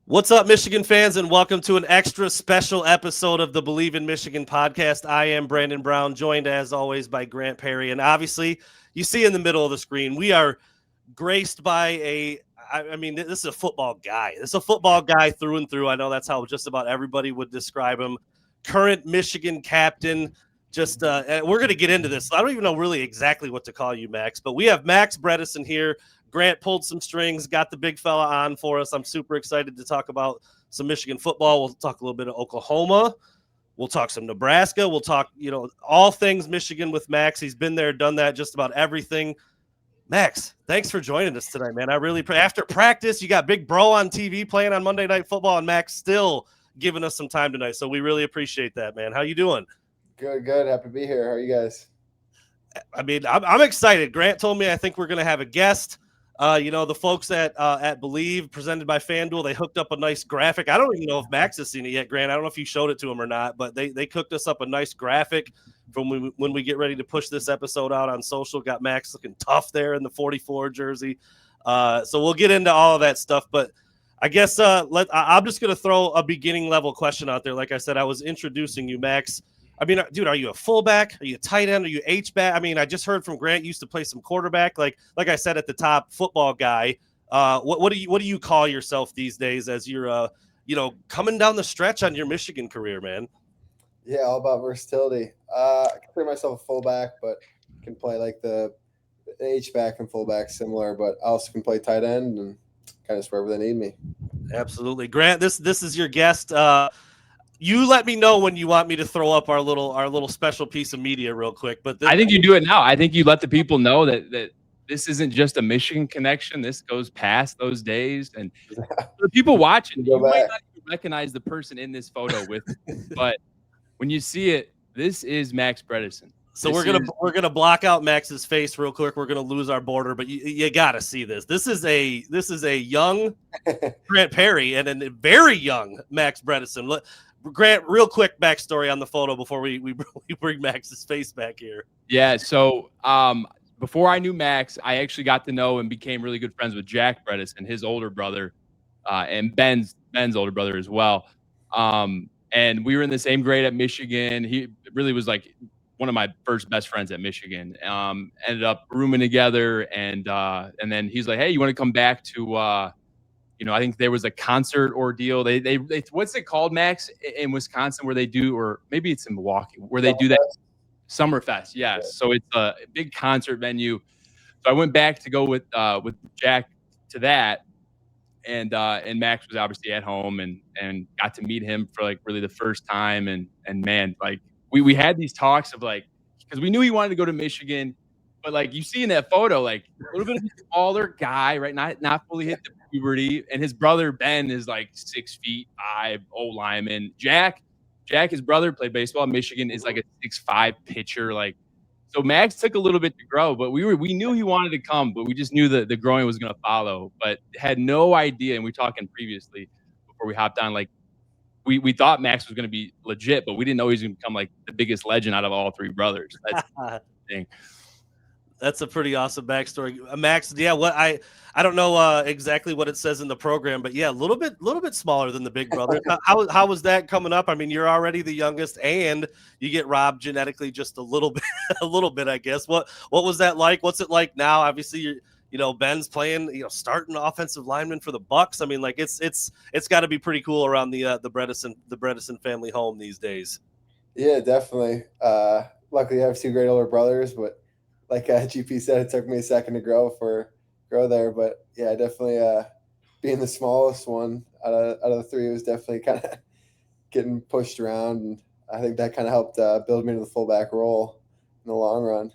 What's up, Michigan fans, and welcome to an extra special episode of the Believe in Michigan podcast. I am Brandon Brown, joined as always by Grant Perry. And obviously, you see in the middle of the screen, we are graced by this is a football guy. This is a football guy through and through. I know that's how just about everybody would describe him. Current Michigan captain. And we're going to get into this. I don't even know really exactly what to call you, Max, but we have Max Bredeson here. Grant pulled some strings, got the big fella on for us. I'm super excited to talk about some Michigan football. We'll talk a little bit of Oklahoma. We'll talk some Nebraska. We'll talk, all things Michigan with Max. He's been there, done that, just about everything. Max, thanks for joining us tonight, man. I really after practice, you got Big Bro on TV playing on Monday Night Football, and Max still giving us some time tonight. So we really appreciate that, man. How you doing? Good. Happy to be here. How are you guys? I'm excited. Grant told me I think we're going to have a guest. The folks at Believe, presented by FanDuel, they hooked up a nice graphic. I don't even know if Max has seen it yet, Grant. I don't know if you showed it to him or not, but they cooked us up a nice graphic from when we get ready to push this episode out on social. Got Max looking tough there in the 44 jersey. So we'll get into all of that stuff, but I guess I'm just going to throw a beginning level question out there. Like I said, I was introducing you, Max. I mean, dude, are you a fullback? Are you a tight end? Are you H-back? I mean, I just heard from Grant used to play some quarterback. Like I said at the top, football guy. What do you call yourself these days as you're coming down the stretch on your Michigan career, man? Yeah, all about versatility. I consider myself a fullback, but can play like the H-back and fullback similar, but I also can play tight end and kind of wherever they need me. Absolutely. Grant, this is your guest. You let me know when you want me to throw up our little special piece of media real quick. But I think you do it now. I think you let the people know that this isn't just a Michigan connection. This goes past those days. And the people watching, you might not even recognize the person in this photo with you, but when you see it, this is Max Bredeson. So we're gonna block out Max's face real quick. We're gonna lose our border, but you gotta see this. This is a young Grant Perry and a very young Max Bredeson. Grant, real quick backstory on the photo before we bring Max's face back here. Yeah, so before I knew Max, I actually got to know and became really good friends with Jack Bredeson, his older brother, and Ben's older brother as well. And we were in the same grade at Michigan. He really was like one of my first best friends at Michigan. Ended up rooming together, and then he's like, "Hey, you want to come back to?" I think there was a concert ordeal. They what's it called, Max, in Wisconsin, where they do, or maybe it's in Milwaukee, where they do that Summerfest. Yes. Yeah. So it's a big concert venue. So I went back to go with Jack to that. And Max was obviously at home and got to meet him for like really the first time. And man, like we had these talks of like, because we knew he wanted to go to Michigan, but like you see in that photo, like a little bit of a smaller guy, right? Not fully hit the puberty. And his brother Ben is like 6'5", old lineman. Jack, his brother, played baseball at Michigan, is like a 6'5" pitcher. Like, so Max took a little bit to grow, but we knew he wanted to come, but we just knew that the growing was going to follow. But had no idea, and we were talking previously before we hopped on, like we thought Max was going to be legit, but we didn't know he was going to become like the biggest legend out of all three brothers. That's the thing. That's a pretty awesome backstory, Max. Yeah, I don't know exactly what it says in the program, but yeah, a little bit smaller than the big brother. How was that coming up? I mean, you're already the youngest, and you get robbed genetically just a little bit, I guess. What was that like? What's it like now? Obviously, Ben's playing, starting offensive lineman for the Bucks. I mean, like it's got to be pretty cool around the Bredeson family home these days. Yeah, definitely. Luckily, I have two great older brothers, but like GP said, it took me a second to grow there. But yeah, definitely being the smallest one out of the three was definitely kind of getting pushed around, and I think that kind of helped build me into the fullback role in the long run.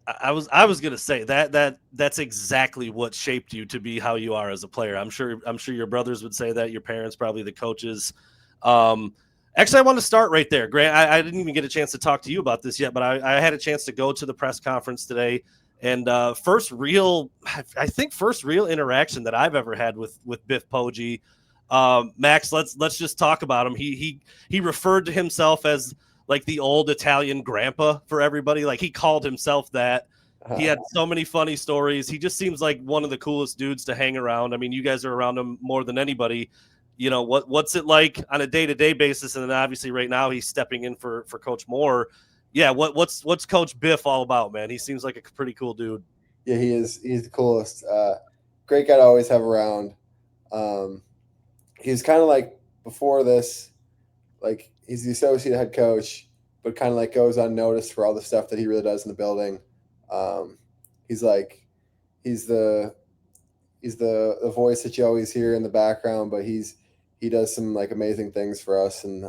I was gonna say that's exactly what shaped you to be how you are as a player. I'm sure your brothers would say that, your parents, probably the coaches. Actually, I want to start right there, Grant. I didn't even get a chance to talk to you about this yet, but I had a chance to go to the press conference today, and first real interaction that I've ever had with Biff Poggi. Max, let's just talk about him. He referred to himself as like the old Italian grandpa for everybody. Like he called himself that. He had so many funny stories. He just seems like one of the coolest dudes to hang around. I mean, you guys are around him more than anybody. what's it like on a day-to-day basis? And then obviously right now he's stepping in for Coach Moore. Yeah, what's Coach Biff all about, man? He seems like a pretty cool dude. Yeah, he is. He's the coolest. Great guy to always have around. He's kind of like before this, like he's the associate head coach, but kind of like goes unnoticed for all the stuff that he really does in the building. He's the voice that you always hear in the background, but he does some like amazing things for us. And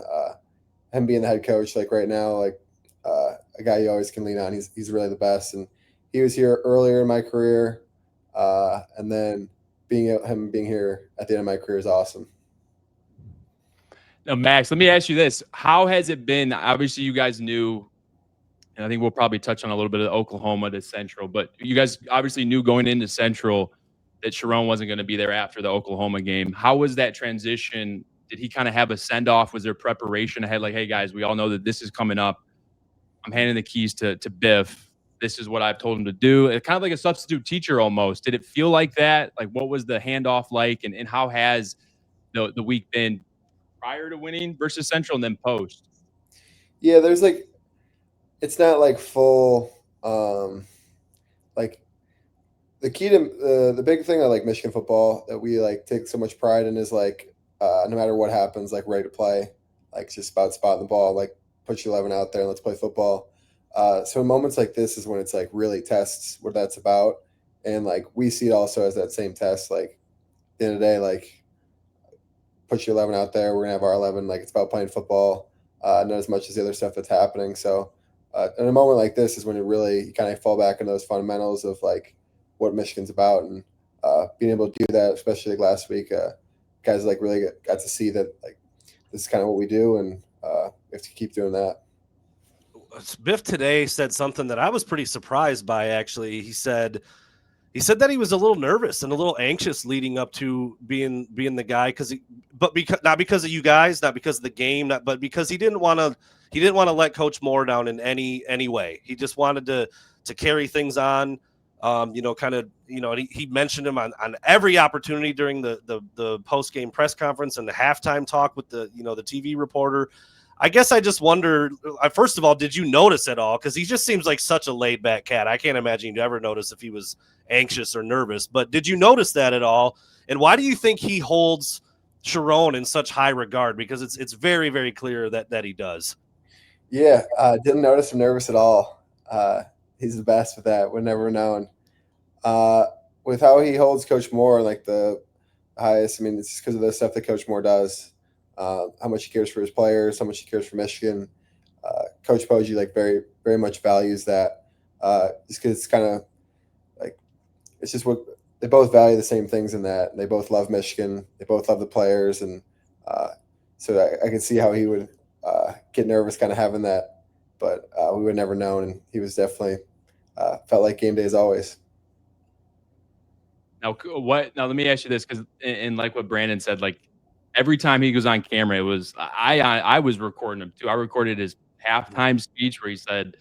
him being the head coach, like right now, like a guy you always can lean on. He's really the best. And he was here earlier in my career, and then being here at the end of my career is awesome. Now, Max, let me ask you this. How has it been? Obviously, you guys knew, and I think we'll probably touch on a little bit of Oklahoma to Central, but you guys obviously knew going into Central that Sharon wasn't going to be there after the Oklahoma game. How was that transition? Did he kind of have a send-off? Was there preparation ahead? Like, hey, guys, we all know that this is coming up. I'm handing the keys to Biff. This is what I've told him to do. It's kind of like a substitute teacher almost. Did it feel like that? Like, what was the handoff like? And how has the week been prior to winning versus Central and then post? Yeah, there's like, it's not like full, like the key to the big thing I like Michigan football that we like take so much pride in is like, no matter what happens, like ready to play, like just about spotting the ball, like put your 11 out there and let's play football. So in moments like this is when it's like really tests what that's about. And like, we see it also as that same test, like at the end of the day, like, put your 11 out there. We're going to have our 11. Like, it's about playing football, not as much as the other stuff that's happening. So in a moment like this is when you kind of fall back into those fundamentals of, like, what Michigan's about. And being able to do that, especially like last week, guys, like, really got to see that, like, this is kind of what we do, and we have to keep doing that. Biff today said something that I was pretty surprised by, actually. He said that he was a little nervous and a little anxious leading up to being the guy not because of you guys, not because of the game, but because he didn't want to let Coach Moore down in any way. He just wanted to carry things on. He mentioned him on every opportunity during the post game press conference and the halftime talk with the TV reporter. I guess I just wonder, first of all, did you notice at all? Because he just seems like such a laid back cat. I can't imagine you'd ever notice if he was anxious or nervous, but did you notice that at all? And why do you think he holds Sharon in such high regard? Because it's very, very clear that he does. Yeah, didn't notice him nervous at all. He's the best with that. Would never known. With how he holds Coach Moore, like the highest, I mean, it's just because of the stuff that Coach Moore does. How much he cares for his players, how much he cares for Michigan. Coach Poggi, like, very, very much values that. Just because it's kind of like, it's just what they both value, the same things in that. They both love Michigan. They both love the players. And so I can see how he would get nervous kind of having that. But we would never known. And he was definitely felt like game day as always. Now, let me ask you this, because and like what Brandon said, like, every time he goes on camera, it was I was recording him too. I recorded his halftime speech where he said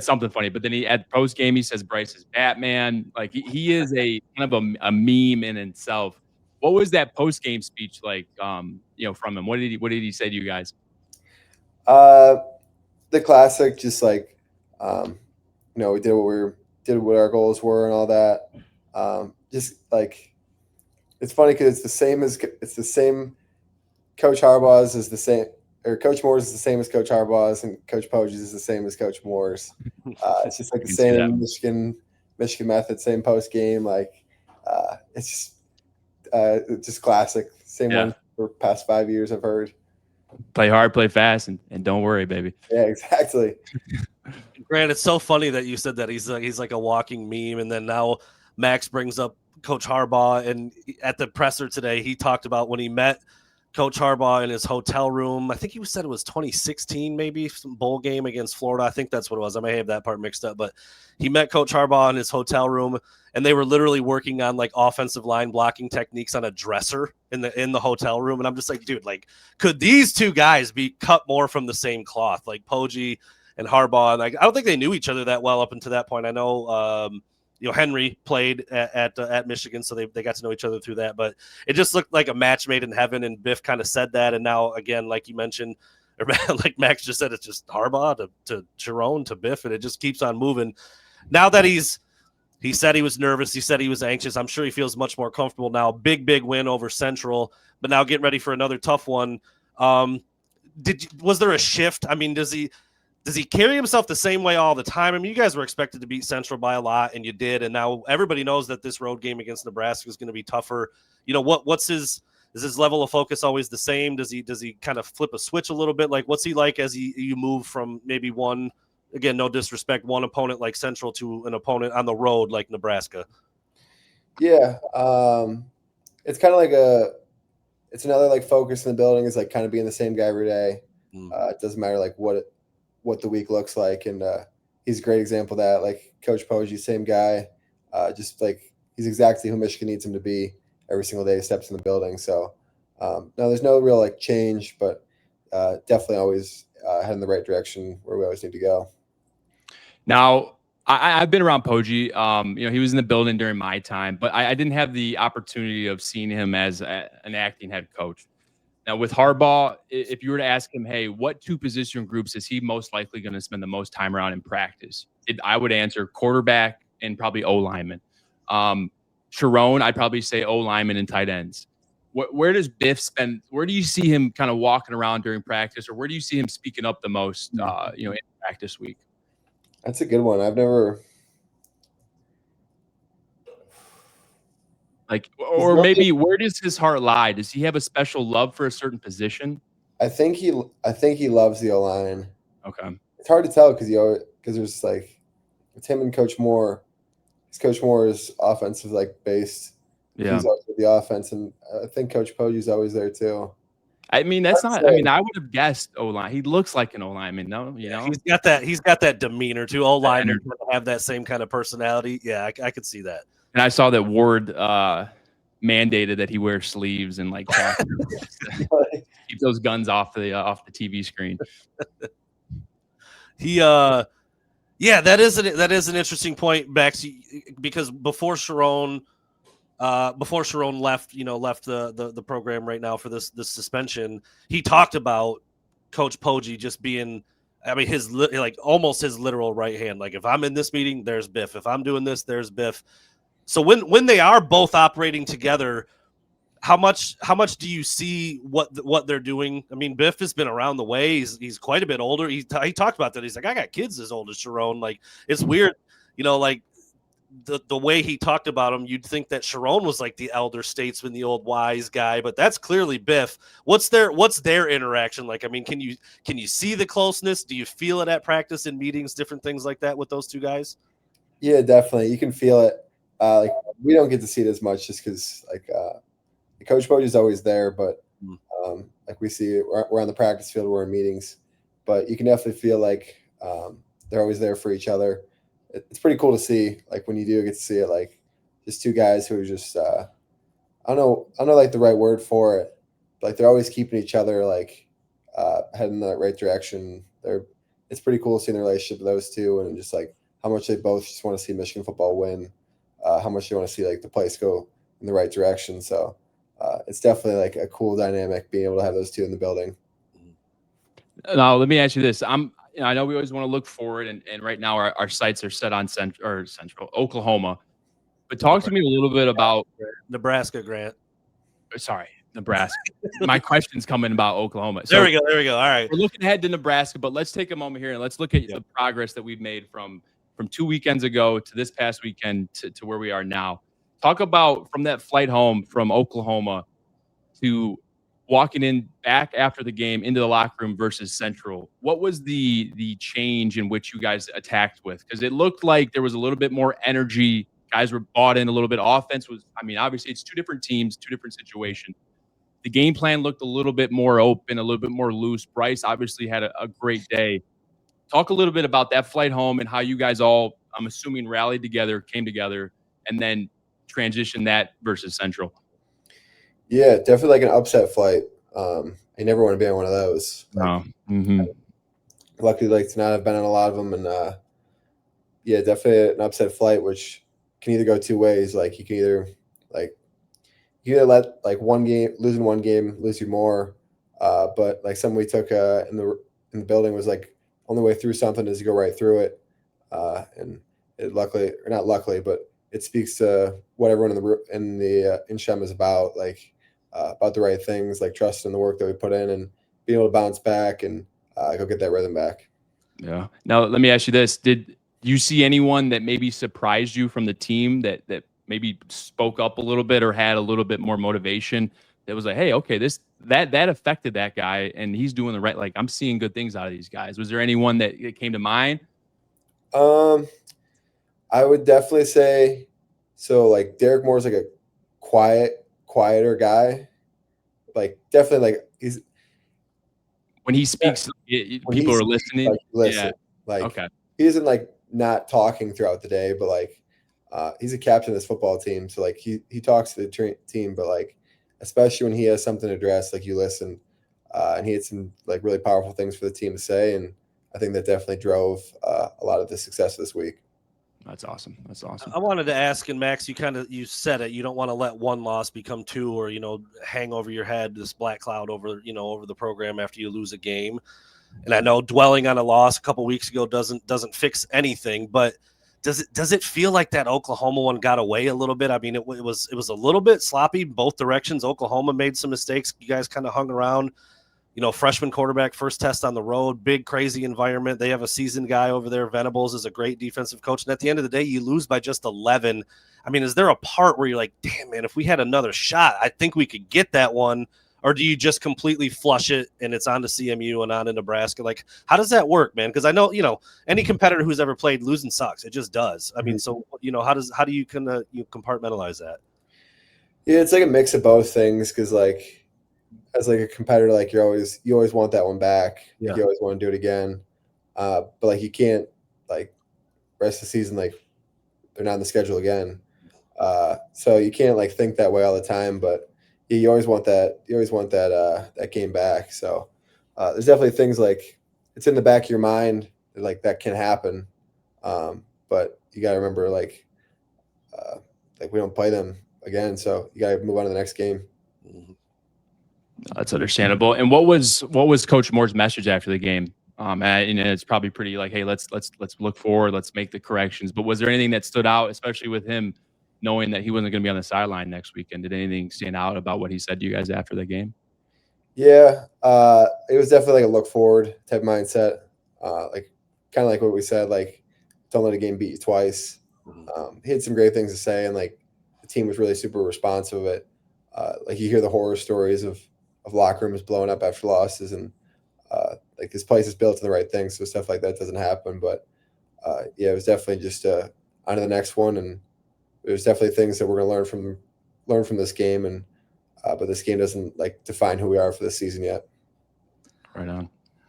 something funny, but then at post game he says Bryce is Batman. Like, he is a kind of a meme in himself. What was that post game speech like? From him, what did he say to you guys? The classic, just like we did what our goals were and all that. Just like, it's funny because it's the same. Coach Harbaugh's is the same, or Coach Moore's is the same as Coach Harbaugh's, and Coach Poggi's is the same as Coach Moore's. It's just like the same Michigan method, same post game. Like, it's just classic. Same one for past 5 years. I've heard. Play hard, play fast, and don't worry, baby. Yeah, exactly. Grant, it's so funny that you said that he's like a walking meme, and then now Max brings up Coach Harbaugh, and at the presser today, he talked about when he met Coach Harbaugh in his hotel room. I think he said it was 2016, maybe some bowl game against Florida. I think that's what it was. I may have that part mixed up, but he met Coach Harbaugh in his hotel room, and they were literally working on like offensive line blocking techniques on a dresser in the hotel room. And I'm just like, dude, like, could these two guys be cut more from the same cloth, like Poggi and Harbaugh? And like, I don't think they knew each other that well up until that point. I know Henry played at Michigan, so they got to know each other through that. But it just looked like a match made in heaven, and Biff kind of said that. And now, again, like you mentioned, or like Max just said, it's just Harbaugh to Jerome to Biff, and it just keeps on moving. Now that he said he was nervous, he said he was anxious, I'm sure he feels much more comfortable now. Big win over Central, but now getting ready for another tough one. Was there a shift? I mean, does he carry himself the same way all the time? I mean, you guys were expected to beat Central by a lot, and you did, and now everybody knows that this road game against Nebraska is going to be tougher. What's is his level of focus always the same? Does he kind of flip a switch a little bit? Like, what's he like as you move from maybe one, again, no disrespect, one opponent like Central to an opponent on the road like Nebraska? Yeah, it's kind of like it's another like focus in the building is like kind of being the same guy every day. It doesn't matter like what the week looks like, and he's a great example of that. Like Coach Poggi, same guy, just like he's exactly who Michigan needs him to be every single day he steps in the building. So no, there's no real like change, but definitely always heading in the right direction where we always need to go. Now, I've been around Poggi. He was in the building during my time, but I didn't have the opportunity of seeing him as an acting head coach. Now, with Harbaugh, if you were to ask him, hey, what two position groups is he most likely going to spend the most time around in practice? I would answer quarterback and probably O-lineman. Sharon, I'd probably say O-lineman and tight ends. Where does Biff spend? Where do you see him kind of walking around during practice, or where do you see him speaking up the most, in practice week? That's a good one. I've never or maybe where does his heart lie? Does he have a special love for a certain position? I think he loves the O-line. Okay. It's hard to tell because there's like it's him and Coach Moore. Coach Moore is offensive based. Yeah. He's always with the offense, and I think Coach Poggi's always there too. I mean, that's not. I mean, I would have guessed O-line. He looks like an O-lineman, no? He's got that demeanor too. O-linemen have that same kind of personality. Yeah, I could see that. And I saw that Ward mandated that he wear sleeves and like keep those guns off the TV screen. That is an interesting point, Max, because before Sharon left the program right now for this suspension, he talked about Coach Poggi just being, I mean, his almost his literal right hand. Like, if I'm in this meeting, there's Biff. If I'm doing this, there's Biff. So when they are both operating together, how much do you see what they're doing? I mean, Biff has been around the way. He's quite a bit older. He talked about that. He's like, I got kids as old as Sharon. Like, it's weird, like the way he talked about him. You'd think that Sharon was like the elder statesman, the old wise guy, but that's clearly Biff. What's their interaction like? I mean, can you see the closeness? Do you feel it at practice, in meetings, different things like that with those two guys? Yeah, definitely. You can feel it. We don't get to see it as much just because Coach Poggi is always there, but we see we're on the practice field, we're in meetings, but you can definitely feel like they're always there for each other. It's pretty cool to see, like when you do get to see it, like just two guys who are just I don't know like the right word for it, but like they're always keeping each other heading in the right direction. It's pretty cool seeing the relationship of those two, and just like how much they both just want to see Michigan football win, how much they want to see like the place go in the right direction. So it's definitely like a cool dynamic being able to have those two in the building. Now, let me ask you this. I know we always want to look forward, and right now our sights are set on Central Oklahoma. But talk to me a little bit about Nebraska, Grant. Sorry, Nebraska. My question's coming about Oklahoma. So, there we go. All right. We're looking ahead to Nebraska, but let's take a moment here and let's look at the progress that we've made from 2 weekends ago to this past weekend to where we are now. Talk about from that flight home from Oklahoma to walking in back after the game into the locker room versus Central. What was the change in which you guys attacked with? Because it looked like there was a little bit more energy. Guys were bought in a little bit. Offense was, I mean, obviously it's two different teams, two different situations. The game plan looked a little bit more open, a little bit more loose. Bryce obviously had a great day. Talk a little bit about that flight home and how you guys all, I'm assuming, rallied together, came together, and then transitioned that versus Central. Yeah, definitely like an upset flight. I never want to be on one of those. Luckily, to not have been on a lot of them, and definitely an upset flight, which can either go two ways. Like you can either let like losing one game lose you more. But like something we took in the building was like only way through something is to go right through it. And it luckily, or not luckily, but it speaks to what everyone in Shem is about, like about the right things, like trusting the work that we put in and being able to bounce back and go get that rhythm back. Yeah. Now let me ask you this: did you see anyone that maybe surprised you from the team that maybe spoke up a little bit or had a little bit more motivation? That was like, hey, okay, that affected that guy, and he's doing the right. Like, I'm seeing good things out of these guys. Was there anyone that came to mind? I would definitely say so. Like Derek Moore's like a quieter guy. Like definitely, like he's When he speaks, people are listening. Like, listen, Yeah. like Okay. he isn't like not talking throughout the day, but like he's a captain of this football team, so like he talks to the team, but like especially when he has something to address, like you listen, and he had some like really powerful things for the team to say, and I think that definitely drove a lot of the success this week. That's awesome. That's awesome. I wanted to ask, and Max, you said it. You don't want to let one loss become two, or hang over your head this black cloud over the program after you lose a game. And I know dwelling on a loss a couple weeks ago doesn't fix anything, but does it feel like that Oklahoma one got away a little bit? I mean, it was a little bit sloppy both directions. Oklahoma made some mistakes. You guys kind of hung around. Freshman quarterback, first test on the road, big, crazy environment. They have a seasoned guy over there. Venables is a great defensive coach. And at the end of the day, you lose by just 11. I mean, is there a part where you're like, damn, man, if we had another shot, I think we could get that one? Or do you just completely flush it and it's on to CMU and on to Nebraska? Like, how does that work, man? Because I know, any competitor who's ever played, losing sucks. It just does. I mean, so, how do you kind of compartmentalize that? Yeah, it's like a mix of both things because like as like a competitor, like you always want that one back. Yeah. Like you always want to do it again. But like you can't like rest of the season like they're not on the schedule again. So you can't like think that way all the time. But yeah, you always want that. You always want that game back. So there's definitely things like it's in the back of your mind that, like that can happen. But you got to remember like we don't play them again, so you got to move on to the next game. That's understandable. And what was Coach Moore's message after the game? And it's probably pretty like, hey, let's look forward, let's make the corrections. But was there anything that stood out, especially with him knowing that he wasn't going to be on the sideline next weekend? Did anything stand out about what he said to you guys after the game? Yeah, it was definitely like a look forward type mindset. Like kind of like what we said, like don't let a game beat you twice. He had some great things to say, and like the team was really super responsive of it. Like you hear the horror stories of locker rooms blowing up after losses, and like this place is built to the right things, so stuff like that doesn't happen. But yeah, it was definitely just on to the next one, and there's definitely things that we're gonna learn from this game, and but this game doesn't like define who we are for this season yet. Right on.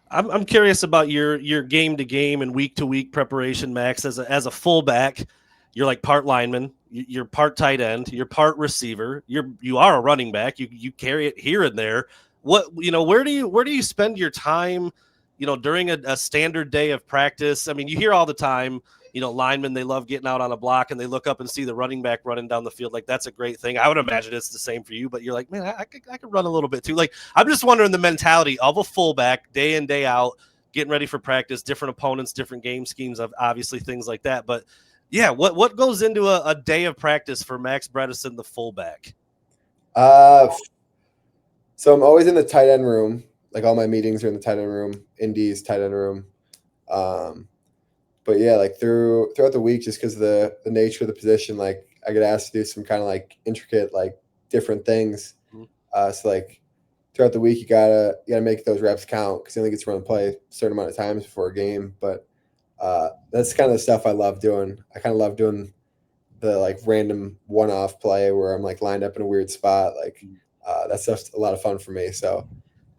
I'm curious about your game to game and week to week preparation, Max. As a fullback, you're like part lineman, you're part tight end, you're part receiver, you are a running back. You carry it here and there. Where do you spend your time? During a standard day of practice. I mean, you hear all the time. Linemen, they love getting out on a block and they look up and see the running back running down the field. Like, that's a great thing. I would imagine it's the same for you, but you're like, man, I could run a little bit too. Like, I'm just wondering the mentality of a fullback day in, day out, getting ready for practice, different opponents, different game schemes, obviously things like that. But yeah, what goes into a day of practice for Max Bredeson, the fullback? So I'm always in the tight end room. Like all my meetings are in the tight end room, Indy's tight end room. But yeah, like throughout the week, just because of the nature of the position, like I get asked to do some kind of like intricate, like different things. So like throughout the week, you gotta make those reps count because you only get to run the play a certain amount of times before a game. But that's kind of the stuff I love doing. I kind of love doing the like random one-off play where I'm like lined up in a weird spot. Like that stuff's a lot of fun for me. So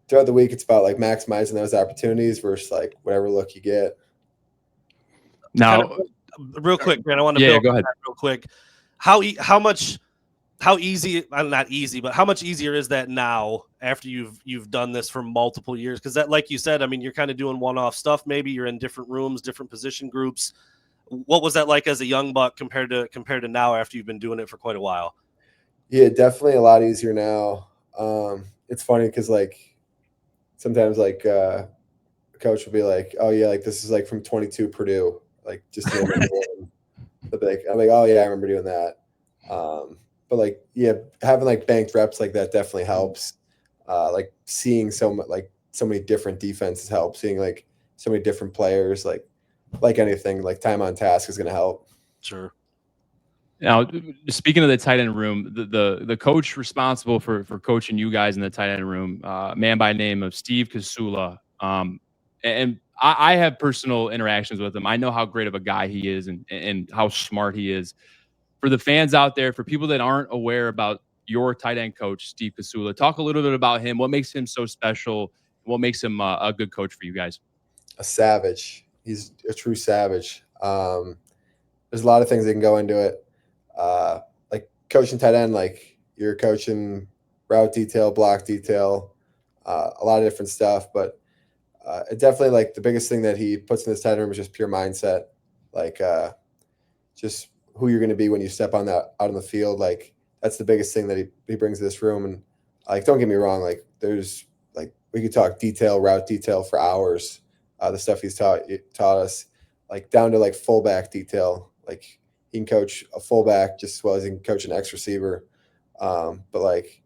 throughout the week, it's about like maximizing those opportunities versus like whatever look you get. Now, real quick, man, I want to build go ahead real quick. How easy, not easy, but how much easier is that now after you've done this for multiple years? Because that, like you said, I mean, you're kind of doing one-off stuff. Maybe you're in different rooms, different position groups. What was that like as a young buck compared to now after you've been doing it for quite a while? Yeah, definitely a lot easier now. It's funny because like sometimes like coach will be like, "Oh yeah, like this is like from 22 Purdue, like just to name one." But like I'm like, "Oh yeah, I remember doing that." But like yeah, having like banked reps like that definitely helps. Like seeing so many different defenses helps. Seeing like so many different players, like anything, like time on task is going to help. Sure. Now, speaking of the tight end room, the coach responsible for coaching you guys in the tight end room, man by name of Steve Kasula, and I have personal interactions with him. I know how great of a guy he is and how smart he is. For the fans out there, for people that aren't aware about your tight end coach, Steve Kasula, talk a little bit about him. What makes him so special? What makes him a good coach for you guys? A savage. He's a true savage. There's a lot of things that can go into it. Like coaching tight end, like you're coaching route detail, block detail, a lot of different stuff. But it definitely like the biggest thing that he puts in this tight end room is just pure mindset. Like just who you're going to be when you step on that out on the field. Like that's the biggest thing that he brings to this room. And like, don't get me wrong. Like there's like, we could talk route detail for hours. The stuff he's taught us, like down to like fullback detail. Like he can coach a fullback just as well as he can coach an X receiver. But like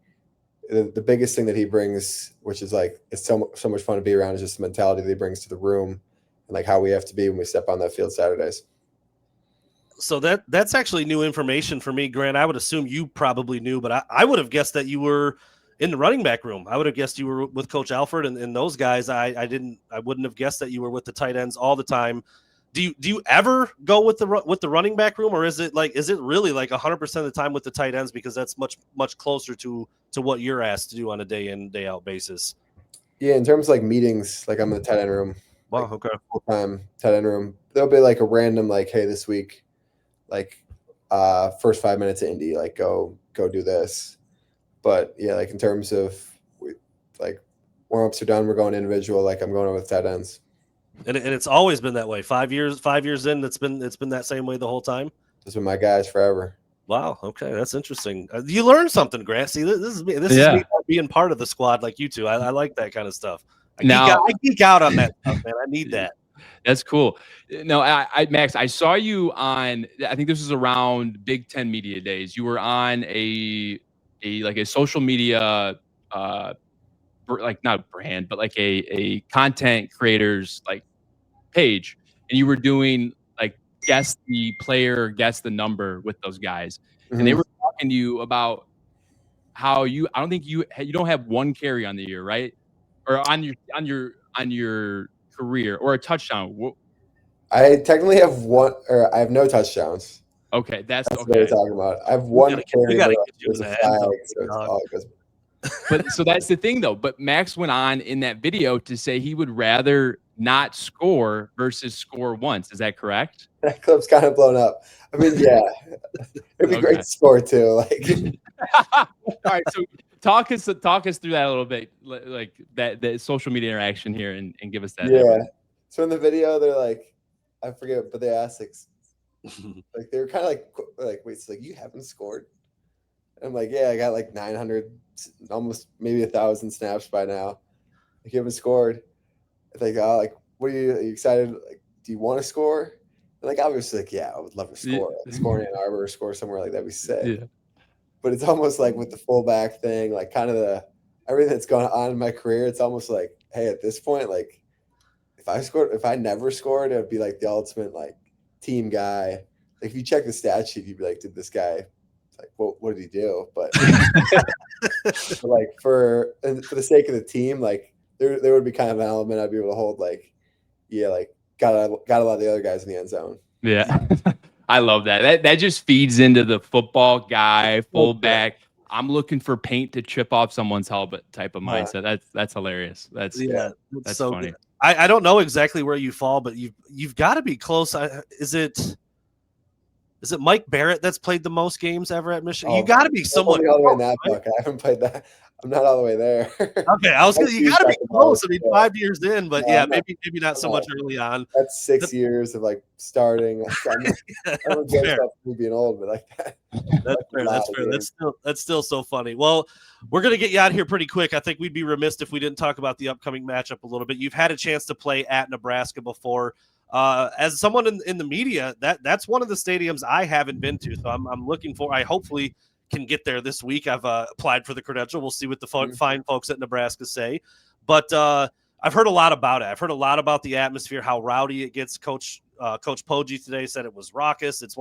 the biggest thing that he brings, which is like, it's so much fun to be around, is just the mentality that he brings to the room and like how we have to be when we step on that field Saturdays. So that's actually new information for me, Grant. I would assume you probably knew, but I would have guessed that you were in the running back room. I would have guessed you were with Coach Alford and those guys. I wouldn't have guessed that you were with the tight ends all the time. Do you ever go with the running back room, or is it really like 100% of the time with the tight ends, because that's much closer to what you're asked to do on a day in day out basis? Yeah, in terms of like meetings, like I'm in the tight end room. Wow, Like okay. Full time tight end room. There'll be like a random like, hey, this week, like first 5 minutes of Indy, like go do this. But yeah, like in terms of like warm ups are done, we're going individual. Like I'm going with tight ends. And it's always been that way. 5 years in, it's been that same way the whole time. Those been my guys forever. Wow. Okay, that's interesting. You learned something, Grant. See, this is me. This is me being part of the squad like you two. I like that kind of stuff. I geek out on that stuff, man. I need that. That's cool. No, Max, I saw you on, I think this was around Big Ten Media Days. You were on a social media, like not brand, but like a content creators like page, and you were doing like guess the player, guess the number with those guys, and they were talking to you about how I don't think you don't have one carry on the year, right? Or on your career, or a touchdown. I technically have one, or I have no touchdowns. Okay, that's what we're talking about. I have one carry, but there's a flag, so it's all good. But so that's the thing, though. But Max went on in that video to say he would rather not score versus score once. Is that correct? That clip's kind of blown up. I mean, yeah, it'd be great to score too. Like, all right. So talk us through that a little bit, like that social media interaction here, and give us that. Yeah. So in the video, they're like, I forget, but they asked like they were kind of like, wait, so like you haven't scored? And I'm like, yeah, I got like 900, almost maybe 1,000 snaps by now. Like you haven't scored. It's like, oh, like, are you excited? Like, do you want to score? And like, obviously, like, yeah, I would love to score. Like, score in Ann Arbor or score somewhere like that'd be sick. Yeah. But it's almost like with the fullback thing, like kind of everything that's going on in my career, it's almost like, hey, at this point, like if I never scored, it would be like the ultimate like team guy. Like if you check the stat sheet, you'd be like, did this guy, like, what did he do? But, but like for the sake of the team, like there would be kind of an element I'd be able to hold, like, yeah, like got a lot of the other guys in the end zone. Yeah. I love that. That just feeds into the football guy, fullback. I'm looking for paint to chip off someone's helmet type of mindset. That's hilarious. That's so funny. Good. I don't know exactly where you fall, but you've got to be close. Is it Mike Barrett that's played the most games ever at Michigan? You got to be somewhat all the way in that book. I haven't played that. I'm not all the way there. Okay, I was gonna. You got to be close. I mean, 5 years in, but yeah, maybe not so much early on. That's 6 years of like starting. Like, I'm fair. me being old, but like that. That's fair. That's fair. That's still so funny. Well, we're gonna get you out of here pretty quick. I think we'd be remiss if we didn't talk about the upcoming matchup a little bit. You've had a chance to play at Nebraska before. As someone in the media, that's one of the stadiums I haven't been to. So I'm looking for. I hopefully can get there this week. I've applied for the credential. We'll see what the fine folks at Nebraska say. But I've heard a lot about it. I've heard a lot about the atmosphere, how rowdy it gets. Coach Poggi today said it was raucous. It's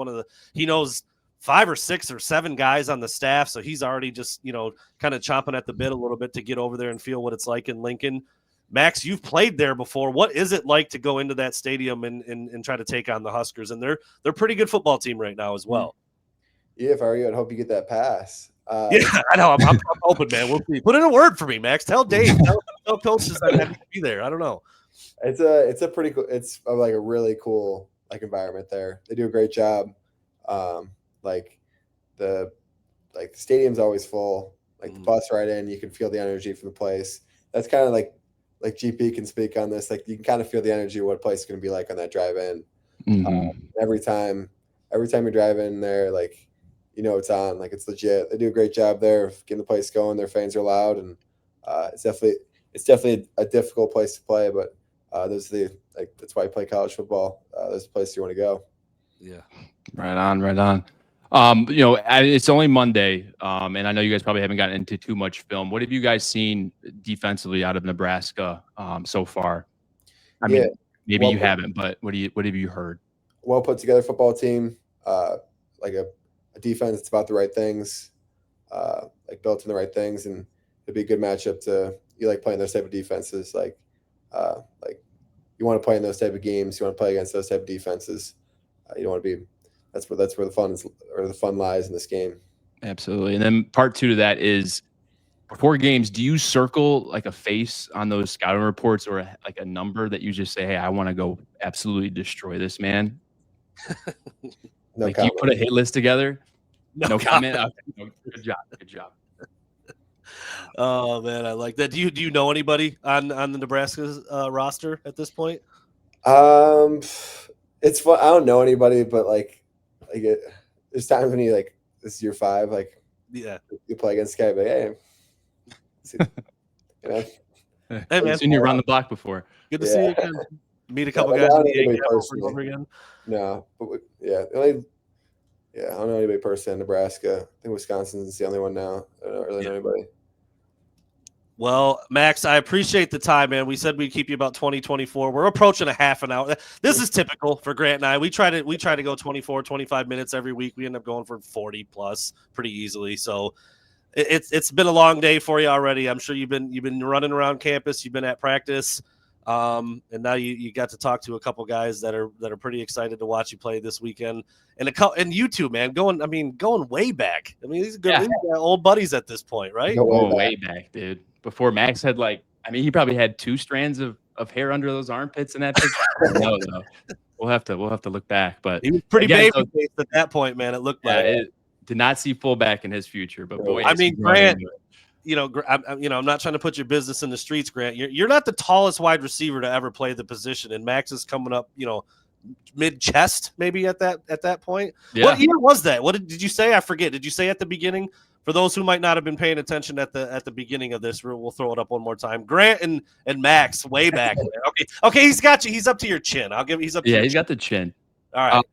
he knows 5 or 6 or 7 guys on the staff, so he's already just kind of chomping at the bit a little bit to get over there and feel what it's like in Lincoln. Max, you've played there before. What is it like to go into that stadium and try to take on the Huskers? And they're a pretty good football team right now as well. Yeah, if I were you, I'd hope you get that pass. Yeah, I know. I'm open, man. We'll see. Put in a word for me, Max. Tell Dave. Tell coaches that I need to be there. I don't know. It's a pretty cool. It's like a really cool like environment there. They do a great job. Like the stadium's always full. Like the bus ride in, you can feel the energy from the place. That's kind of like GP can speak on this. Like you can kind of feel the energy of what a place is going to be like on that drive in. Every time you drive in there, like it's on. Like it's legit. They do a great job there of getting the place going. Their fans are loud, and it's definitely a difficult place to play. But that's why you play college football. There's a place you want to go. Yeah, right on. It's only Monday, and I know you guys probably haven't gotten into too much film. What have you guys seen defensively out of Nebraska so far? I mean, maybe you haven't, but what have you heard? Well put together football team, like a defense that's about the right things, like built in the right things, and it'd be a good matchup you like playing those type of defenses. Like you want to play in those type of games. You want to play against those type of defenses. You don't want to be. That's where the fun lies in this game. Absolutely. And then part 2 to that is before games, do you circle like a face on those scouting reports or like a number that you just say, hey, I want to go absolutely destroy this man? No like, do you put a hit list together? No comment. Okay. Good job. Oh man, I like that. Do you know anybody on the Nebraska's roster at this point? It's fun. I don't know anybody, but there's times when you this is year 5, you play against a guy, but hey, Hey man, seen you run the block before. Good to see you again. Meet a couple guys in the over again. No, but I don't know anybody personally in Nebraska. I think Wisconsin's the only one now. I don't really know anybody. Well, Max, I appreciate the time, man. We said we'd keep you about 20-24. We're approaching a half an hour. This is typical for Grant and I. We try to go 24, 25 minutes every week. We end up going for 40 plus pretty easily. So it's been a long day for you already. I'm sure you've been running around campus. You've been at practice. And now you got to talk to a couple guys that are pretty excited to watch you play this weekend. And you two, man, going way back. I mean, these are good. These are old buddies at this point, right? Way back, dude. Before Max had he probably had 2 strands of hair under those armpits in that picture. No. We'll have to look back, but he was pretty baby-faced at that point, man. It looked like it did not see fullback in his future, but boy, I mean, Grant. I'm not trying to put your business in the streets, Grant. You're not the tallest wide receiver to ever play the position, and Max is coming up, mid chest maybe at that point. Yeah. What year was that? What did you say? I forget. Did you say at the beginning? For those who might not have been paying attention at the beginning of this, we'll throw it up one more time. Grant and Max way back. Okay, he's got you. He's up to your chin. He's up. He's got the chin. All right.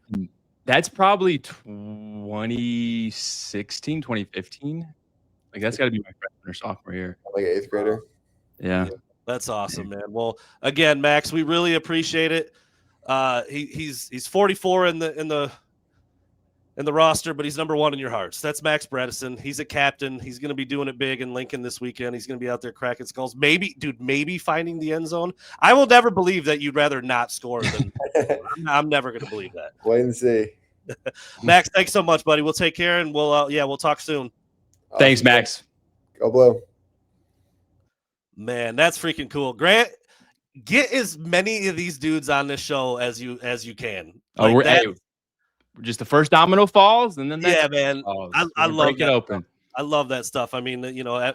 That's probably 2016, 2015. Like that's got to be my freshman or sophomore year. Like an 8th grader. Yeah. That's awesome, man. Well, again, Max, we really appreciate it. He's 44 in the roster, but he's number 1 in your hearts. That's Max Bredeson. He's a captain. He's going to be doing it big in Lincoln this weekend. He's going to be out there cracking skulls. Maybe finding the end zone. I will never believe that you'd rather not score than. I'm never going to believe that. Wait and see. Max, thanks so much, buddy. We'll take care, and we'll talk soon. Thanks, Max. Go Blue. Man, that's freaking cool. Grant, get as many of these dudes on this show as you can. We're just the first domino falls, and then man. I love it open. I love that stuff. I mean,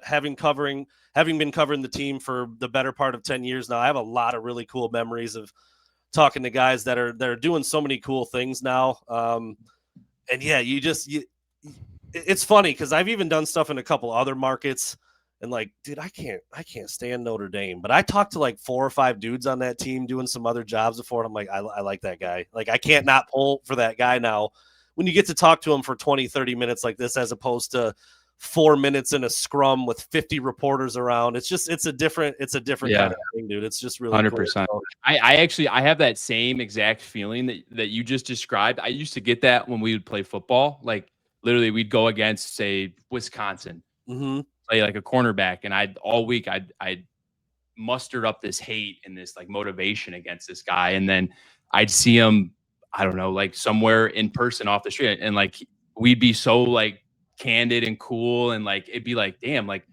having been covering the team for the better part of 10 years now, I have a lot of really cool memories of talking to guys that are doing so many cool things now. And yeah, it's funny because I've even done stuff in a couple other markets, and like, dude, I can't stand Notre Dame, but I talked to like 4 or 5 dudes on that team doing some other jobs before, and I'm like, I like that guy. Like, I can't not pull for that guy now. When you get to talk to him for 20, 30 minutes like this, as opposed to 4 minutes in a scrum with 50 reporters around, it's a different kind of thing, dude. It's just really 100%. cool. I have that same exact feeling that you just described. I used to get that when we would play football. Like, literally, we'd go against, say, Wisconsin, play like a cornerback, and all week I'd mustered up this hate and this like motivation against this guy, and then I'd see him, I don't know, like somewhere in person off the street, and like we'd be so like candid and cool, and like it'd be like, damn, like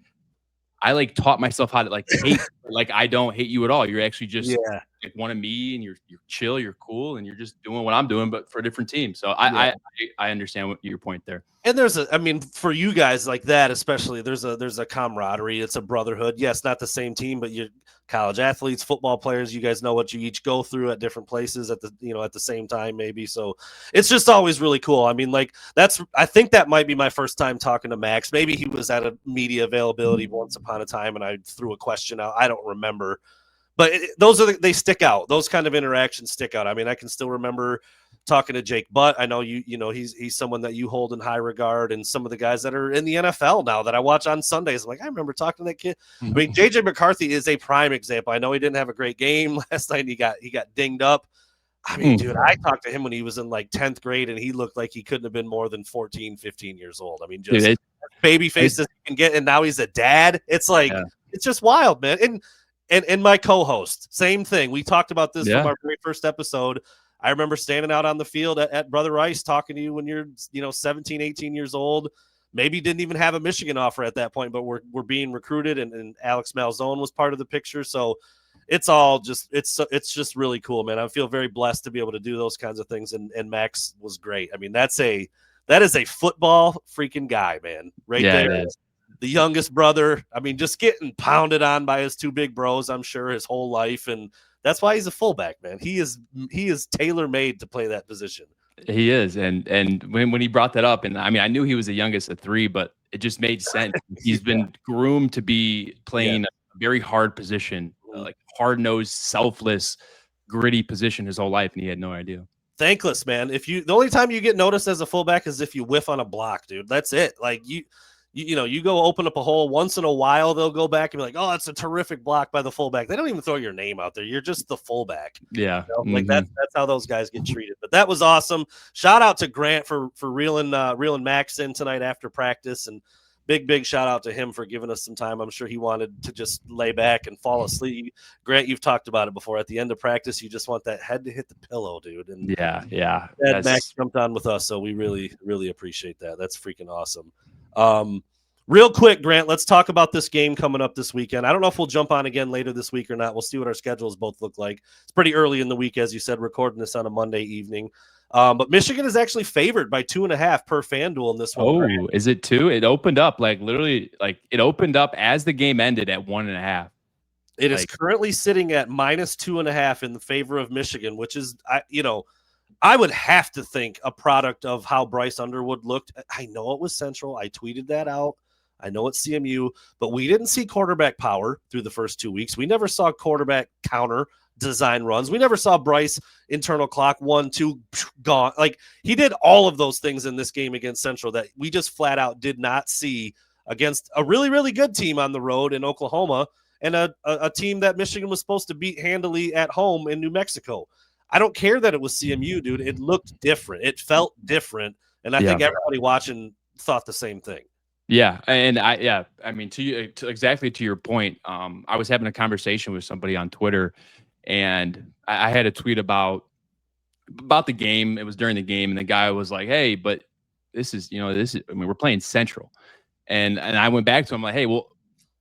I like taught myself how to like hate. Like, I don't hate you at all. You're actually just like one of me, and you're chill, you're cool, and you're just doing what I'm doing, but for a different team. So I understand what your point there. And for you guys like that, especially, there's a camaraderie. It's a brotherhood. Yes, not the same team, but you're college athletes, football players. You guys know what you each go through at different places at the same time, maybe. So it's just always really cool. I mean, like, I think that might be my first time talking to Max. Maybe he was at a media availability once upon a time, and I threw a question out. I don't remember. But they stick out. Those kind of interactions stick out. I mean, I can still remember talking to Jake Butt. I know he's someone that you hold in high regard, and some of the guys that are in the NFL now that I watch on Sundays. I'm like, I remember talking to that kid. I mean, JJ McCarthy is a prime example. I know he didn't have a great game last night. He got dinged up. I mean, dude, I talked to him when he was in like 10th grade, and he looked like he couldn't have been more than 14, 15 years old. I mean, just baby face as you can get, and now he's a dad. It's like, it's just wild, man. And my co-host, same thing. We talked about this from our very first episode. I remember standing out on the field at Brother Rice talking to you when you're 17, 18 years old. Maybe didn't even have a Michigan offer at that point, but we're being recruited, and Alex Malzone was part of the picture. So it's all just it's just really cool, man. I feel very blessed to be able to do those kinds of things, and Max was great. I mean, that is a football freaking guy, man, right there. It is. The youngest brother, I mean, just getting pounded on by his 2 big bros, I'm sure, his whole life. And that's why he's a fullback, man. He is tailor-made to play that position. He is. And when he brought that up, and I mean, I knew he was the youngest of 3, but it just made sense. He's been groomed to be playing a very hard position, like hard-nosed, selfless, gritty position his whole life, and he had no idea. Thankless, man. The only time you get noticed as a fullback is if you whiff on a block, dude. That's it. Like, you go open up a hole once in a while, they'll go back and be like, oh, that's a terrific block by the fullback. They don't even throw your name out there. You're just the fullback. Yeah. Like that's how those guys get treated. But that was awesome. Shout out to Grant for reeling Max in tonight after practice, and big shout out to him for giving us some time. I'm sure he wanted to just lay back and fall asleep. Grant, you've talked about it before. At the end of practice, you just want that head to hit the pillow, dude. And Max jumped on with us, so we really appreciate that. That's freaking awesome. Real quick, Grant, let's talk about this game coming up this weekend. I don't know if we'll jump on again later this week or not. We'll see what our schedules both look like. It's pretty early in the week, as you said, recording this on a Monday evening. But Michigan is actually favored by 2.5 per FanDuel in this one. Oh, Grant. Is it 2? It opened up literally it opened up as the game ended at 1.5. It is currently sitting at -2.5 in the favor of Michigan, which is, I would have to think a product of how Bryce Underwood looked. I know it was Central. I tweeted that out. I know it's CMU, but we didn't see quarterback power through the first 2 weeks. We never saw quarterback counter design runs. We never saw Bryce internal clock 1, 2 gone. Like, he did all of those things in this game against Central that we just flat out did not see against a really, really good team on the road in Oklahoma, and a team that Michigan was supposed to beat handily at home in New Mexico. I don't care that it was CMU, dude. It looked different. It felt different. And I think everybody watching thought the same thing. Yeah. And I mean, exactly to your point, I was having a conversation with somebody on Twitter, and I had a tweet about the game. It was during the game, and the guy was like, hey, but this is, I mean, we're playing Central. And I went back to him like, hey, well,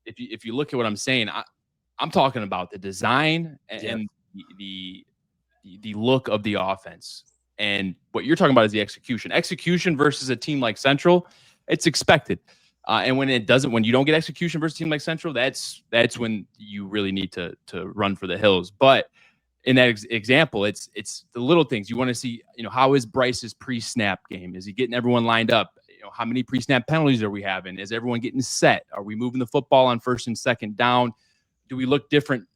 if you look at what I'm saying, I'm talking about the design and the look of the offense. And what you're talking about is the execution. Execution versus a team like Central, it's expected. And when you don't get execution versus a team like Central, that's when you really need to run for the hills. But in that example, it's the little things you want to see. How is Bryce's pre-snap game? Is he getting everyone lined up? How many pre-snap penalties are we having? Is everyone getting set? Are we moving the football on first and second down? Do we look different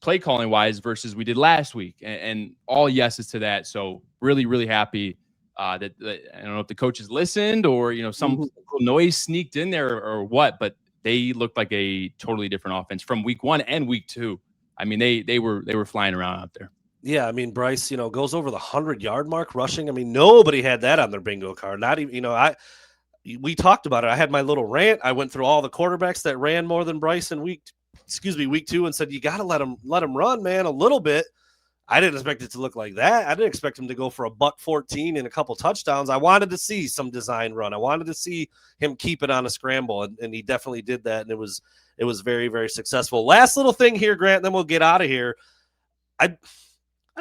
play calling wise versus we did last week? And all yeses to that. So really, really happy that I don't know if the coaches listened or some little noise sneaked in there or what, but they looked like a totally different offense from week 1 and week 2. I mean, they were flying around out there. Yeah, I mean, Bryce, goes over the 100-yard mark rushing. I mean, nobody had that on their bingo card. Not even, we talked about it. I had my little rant. I went through all the quarterbacks that ran more than Bryce in week 2 and said, you got to let him run, man, a little bit. I didn't expect it to look like that. I didn't expect him to go for a $114 and a couple touchdowns. I wanted to see some design run. I wanted to see him keep it on a scramble, and he definitely did that, and it was very, very successful. Last little thing here, Grant, and then we'll get out of here. I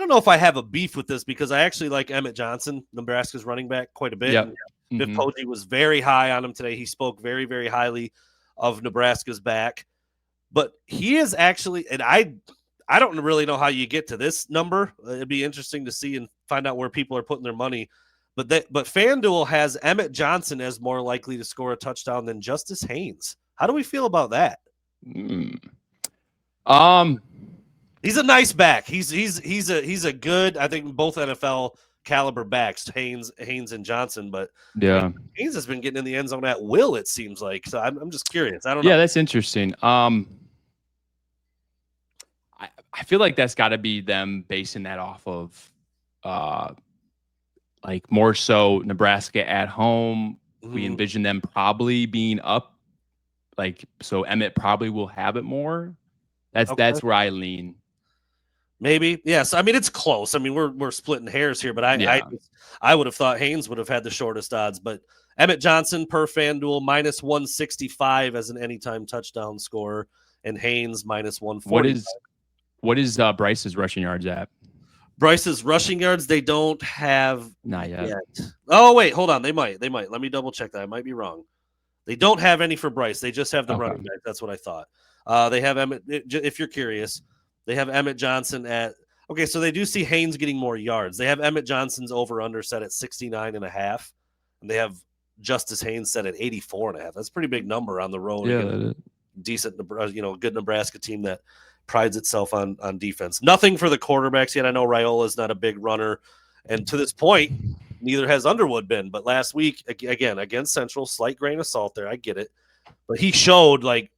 don't know if I have a beef with this because I actually like Emmett Johnson, Nebraska's running back, quite a bit. Yep. Biff Poggi was very high on him today. He spoke very, very highly of Nebraska's back. But he is actually, and I don't really know how you get to this number. It'd be interesting to see and find out where people are putting their money. But FanDuel has Emmett Johnson as more likely to score a touchdown than Justice Haynes. How do we feel about that? He's a nice back. He's a good, I think, both NFL caliber backs, Haynes and Johnson. But yeah, Haynes has been getting in the end zone at will, it seems like. So I'm just curious. I don't know. Yeah, that's interesting. I feel like that's got to be them basing that off of like more so Nebraska at home. We envision them probably being up, like, so Emmett probably will have it more. That's where I lean. Maybe. Yes. I mean, it's close. I mean, we're splitting hairs here, but I would have thought Haynes would have had the shortest odds, but Emmett Johnson per FanDuel -165 as an anytime touchdown scorer, and Haynes -140. What is Bryce's rushing yards at? Bryce's rushing yards, they don't have not yet. Oh, wait, hold on. They might. Let me double check that. I might be wrong. They don't have any for Bryce. They just have the running back. That's what I thought. They have Emmett. If you're curious, they have Emmett Johnson at. Okay, so they do see Haynes getting more yards. They have Emmett Johnson's over/under set at 69.5, and they have Justice Haynes set at 84.5. That's a pretty big number on the road. Yeah, decent, good Nebraska team that prides itself on defense. Nothing for the quarterbacks yet. I know Raiola's not a big runner, and to this point, neither has Underwood been. But last week, again, against Central, slight grain of salt there. I get it. But he showed, I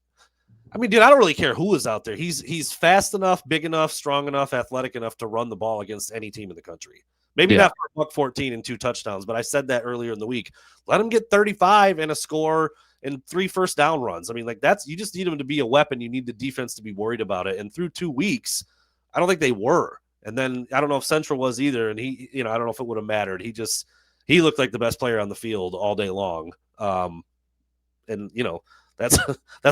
mean, dude, I don't really care who is out there. He's fast enough, big enough, strong enough, athletic enough to run the ball against any team in the country. Maybe not for $114 and 2 touchdowns, but I said that earlier in the week. Let him get 35 and a score and 3 first down runs. I mean, you just need him to be a weapon. You need the defense to be worried about it. And through 2 weeks, I don't think they were. And then I don't know if Central was either. And he, I don't know if it would have mattered. He looked like the best player on the field all day long. And that's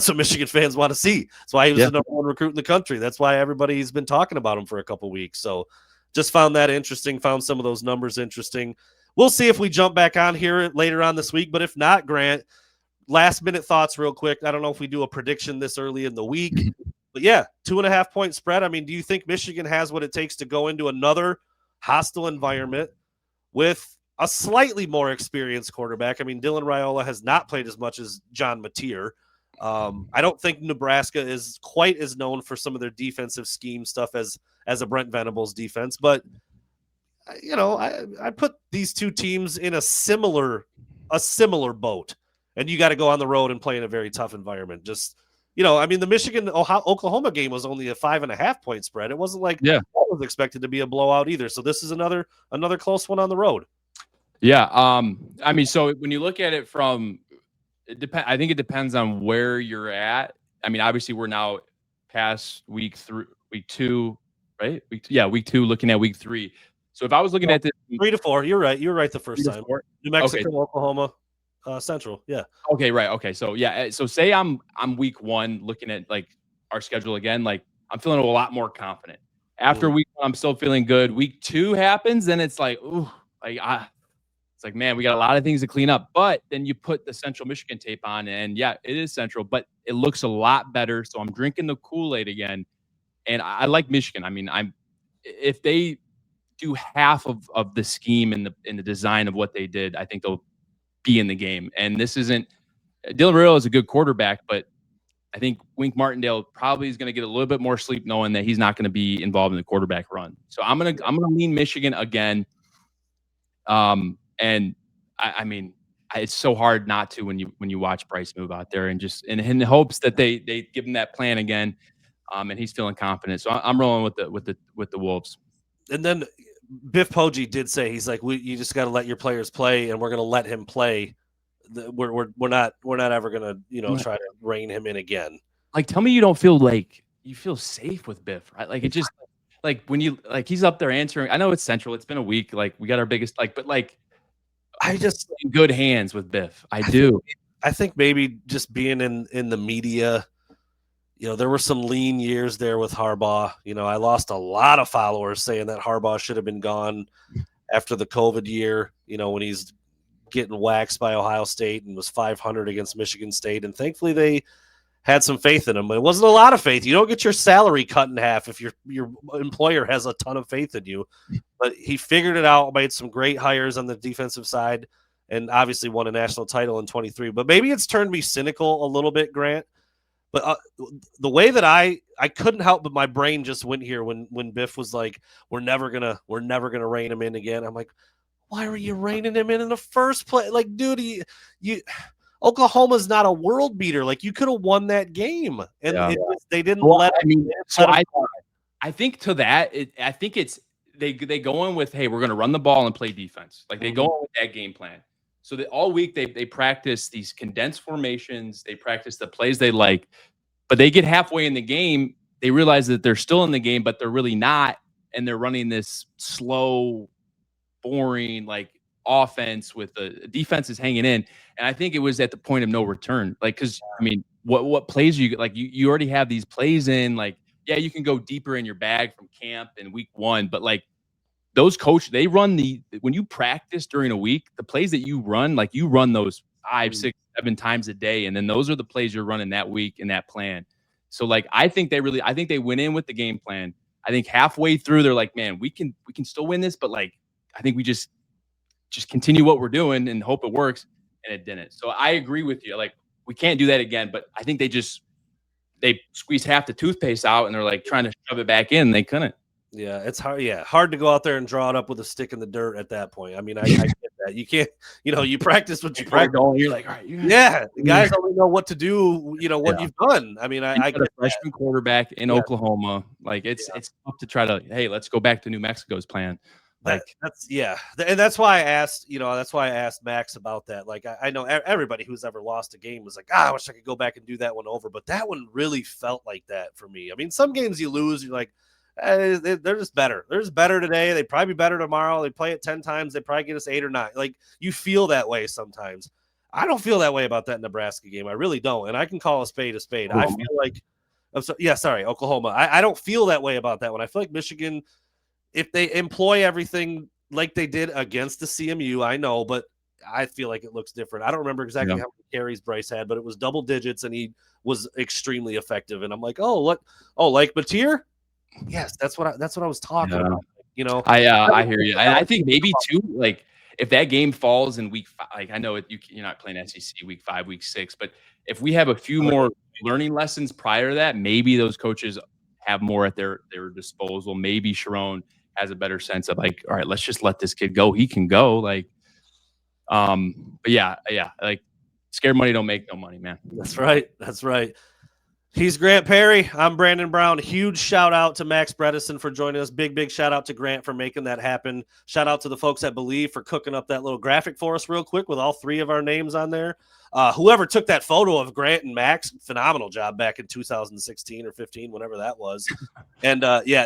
what Michigan fans want to see. That's why he was the number 1 recruit in the country. That's why everybody's been talking about him for a couple weeks. So just found that interesting, found some of those numbers interesting. We'll see if we jump back on here later on this week. But if not, Grant, last-minute thoughts real quick. I don't know if we do a prediction this early in the week. But, 2.5-point spread. I mean, do you think Michigan has what it takes to go into another hostile environment with a slightly more experienced quarterback? I mean, Dylan Raiola has not played as much as John Mateer. I don't think Nebraska is quite as known for some of their defensive scheme stuff as a Brent Venables defense. But, I put these two teams in a similar boat. And you got to go on the road and play in a very tough environment. Just, I mean, the Michigan-Oklahoma game was only a 5.5-point spread. It wasn't like that was expected to be a blowout either. So this is another close one on the road. Yeah. I mean, so when you look at it I think it depends on where you're at. I mean, obviously we're now past week 2, right? Week 2, looking at week 3. So if I was looking at this 3 to 4, you're right. You were right the first time. New Mexico, Oklahoma, Central. Yeah. Okay. Right. Okay. So So say I'm week 1 looking at our schedule again. I'm feeling a lot more confident. After week 1, I'm still feeling good. Week 2 happens, then it's like, ooh, it's It's like, man, we got a lot of things to clean up. But then you put the Central Michigan tape on, and yeah, it is Central, but it looks a lot better. So I'm drinking the Kool-Aid again, and I like Michigan. I mean, if they do half of the scheme and the design of what they did, I think they'll be in the game. And this isn't Dylan Raiola is a good quarterback, but I think Wink Martindale probably is going to get a little bit more sleep knowing that he's not going to be involved in the quarterback run. So I'm gonna lean Michigan again. And I mean, it's so hard not to when you watch Bryce move out there and just in hopes that they give him that plan again. And he's feeling confident. So I'm rolling with the Wolves. And then Biff Poggi did say, he's like, you just got to let your players play, and we're going to let him play. We're not ever going to try to rein him in again. Like, tell me you don't feel like you feel safe with Biff, right? Like, it just like when you like he's up there answering. I know it's Central. It's been a week. Like, we got our biggest but like I just in good hands with Biff. I do. I think maybe just being in the media, there were some lean years there with Harbaugh. I lost a lot of followers saying that Harbaugh should have been gone after the COVID year, when he's getting waxed by Ohio State and was 500 against Michigan State. And thankfully they had some faith in him. It wasn't a lot of faith. You don't get your salary cut in half if your employer has a ton of faith in you. But he figured it out, made some great hires on the defensive side, and obviously won a national title in 23. But maybe it's turned me cynical a little bit, Grant. But the way that I couldn't help but my brain just went here when Biff was like, we're never gonna rein him in again. I'm like, why were you reining him in the first place? Like, dude, you Oklahoma's not a world beater. Like, you could have won that game, and they didn't let. I mean, so I think to that, I think it's they go in with, hey, we're gonna run the ball and play defense. Like, they go in with that game plan. So that all week they practice these condensed formations. They practice the plays they like, but they get halfway in the game, they realize that they're still in the game, but they're really not, and they're running this slow, boring like offense with the defense is hanging in. And I think it was at the point of no return. Like, because I mean, what plays you like? You already have these plays in. Like, yeah, you can go deeper in your bag from camp in week 1, but like, those coaches, they run when you practice during a week, the plays that you run, like you run those 5, 6, 7 times a day. And then those are the plays you're running that week in that plan. So like, I think they went in with the game plan. I think halfway through, they're like, man, we can still win this. But like, I think we just continue what we're doing and hope it works. And it didn't. So I agree with you. Like, we can't do that again. But I think they squeezed half the toothpaste out and they're like trying to shove it back in. And they couldn't. Yeah, it's hard. Yeah, hard to go out there and draw it up with a stick in the dirt at that point. I mean, I get that. You can't, you practice what you practice. You're like, all right, the guys only know what to do. What you've done. I mean, I get a freshman quarterback in Oklahoma. Like, it's tough to try to, hey, let's go back to New Mexico's plan. Like, and that's why I asked. That's why I asked Max about that. Like, I know everybody who's ever lost a game was like, I wish I could go back and do that one over. But that one really felt like that for me. I mean, some games you lose, you're like, they're just better. They're just better today. They probably be better tomorrow. They play it 10 times. They probably get us 8 or 9. Like, you feel that way sometimes. I don't feel that way about that Nebraska game. I really don't. And I can call a spade a spade. I feel like, Oklahoma. I don't feel that way about that one. I feel like Michigan, if they employ everything like they did against the CMU, I know, but I feel like it looks different. I don't remember exactly how many carries Bryce had, but it was double digits and he was extremely effective. And I'm like, like Mateer? Yes, that's what I was talking about. I hear you. I think maybe too, like, if that game falls in week 5, like, I know you're not playing SEC week 5, week 6, but if we have a few more learning lessons prior to that, maybe those coaches have more at their disposal. Maybe Sharon has a better sense of like, all right, let's just let this kid go. He can go. Like, but yeah, like, scared money don't make no money, man. That's right. He's Grant Perry. I'm Brandon Brown. Huge shout out to Max Bredeson for joining us. Big shout out to Grant for making that happen. Shout out to the folks at Believe for cooking up that little graphic for us real quick with all 3 of our names on there. Whoever took that photo of Grant and Max, phenomenal job back in 2016 or 15, whenever that was. And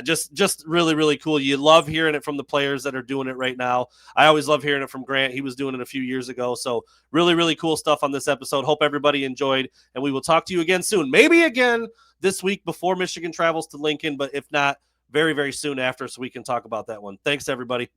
just really, really cool. You love hearing it from the players that are doing it right now. I always love hearing it from Grant. He was doing it a few years ago. So really, really cool stuff on this episode. Hope everybody enjoyed, and we will talk to you again soon. Maybe again this week before Michigan travels to Lincoln, but if not, very, very soon after, so we can talk about that one. Thanks, everybody.